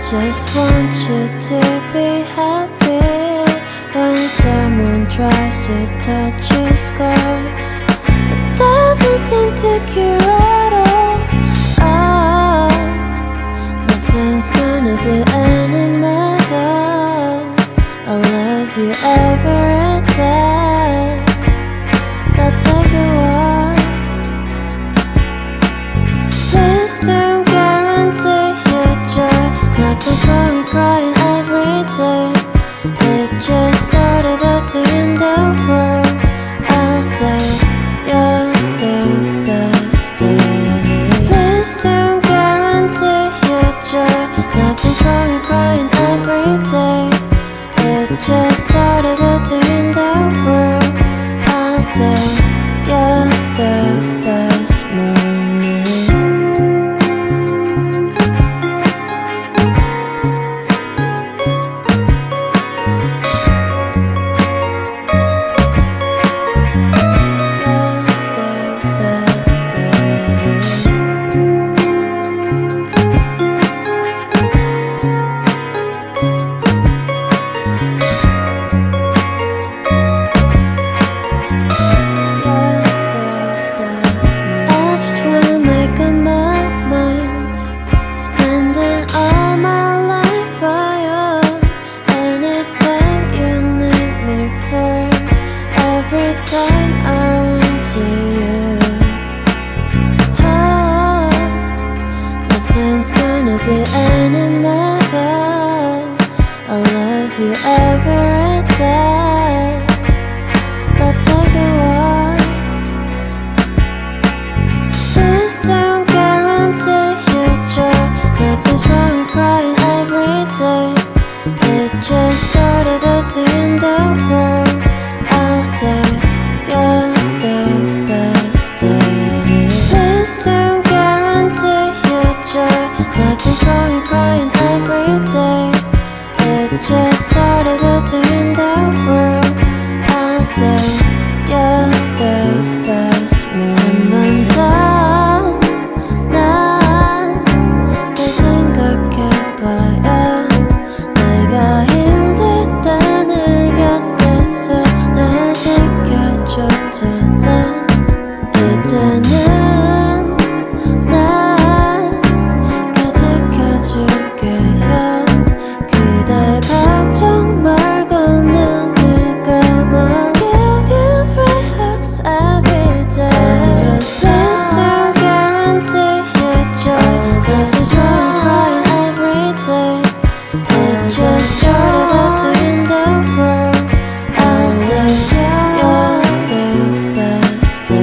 Just want you to be happy. When someone tries to touch your scars, it doesn't seem to cure at all. Nothing's gonna be any better. I'll love you every day. Let's take a walk. Please don't guarantee your joy. Nothing's wrong with crying every day. It just started a thing in the world. I'll say you're the best to me. Please don't guarantee your joy. Nothing's wrong with crying every day. It just started a thing in the world. I'll say you're the best moment. Just sort of a thing in the world. I'll say you're the best moment. 난 생각해봐야 내가 힘들 때 내 곁에서 날 지켜줬잖아. 이제는 날 다 지켜줄게요. 걱정 말고 눈을 감아. Give you free hugs every day. Please don't guarantee your joy. Nothing's wrong with crying every day. It just started a thing in the world. I'll say you're the best to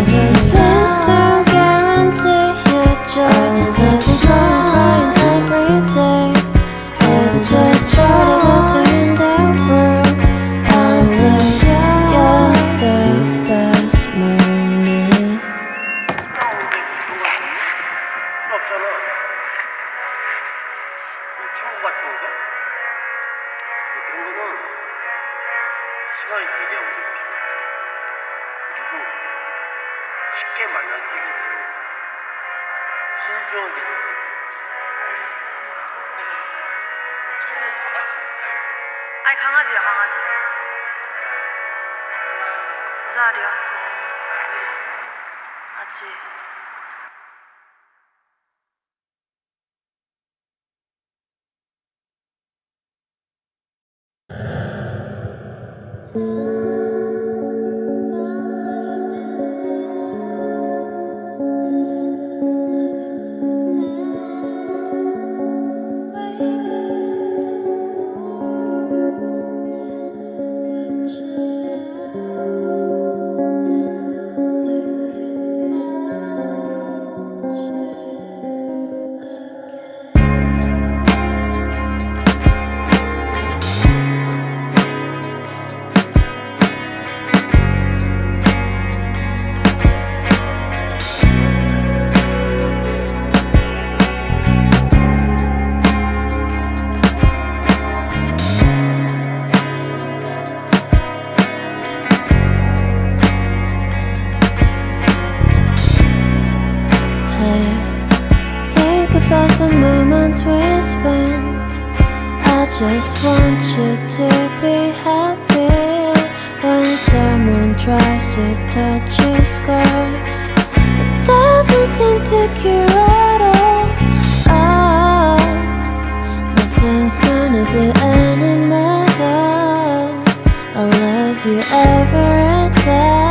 me. Please don't guarantee your joy. Nothing's wrong with crying every day. It just started a thing in the world. I'll say you're the best moment. 없잖아. 친구 같은 거? 그런 거는 시간이 되게 오래 필요해. 그리고 쉽게 만나서 해결되는 거야. 신중하게 생각해. 아니 강아지야 강아지. 2살이야. 아직. About the moments we spent, I just want you to be happy. When someone tries to touch your scars, it doesn't seem to cure at all. Oh, nothing's gonna be any better. I'll love you every day.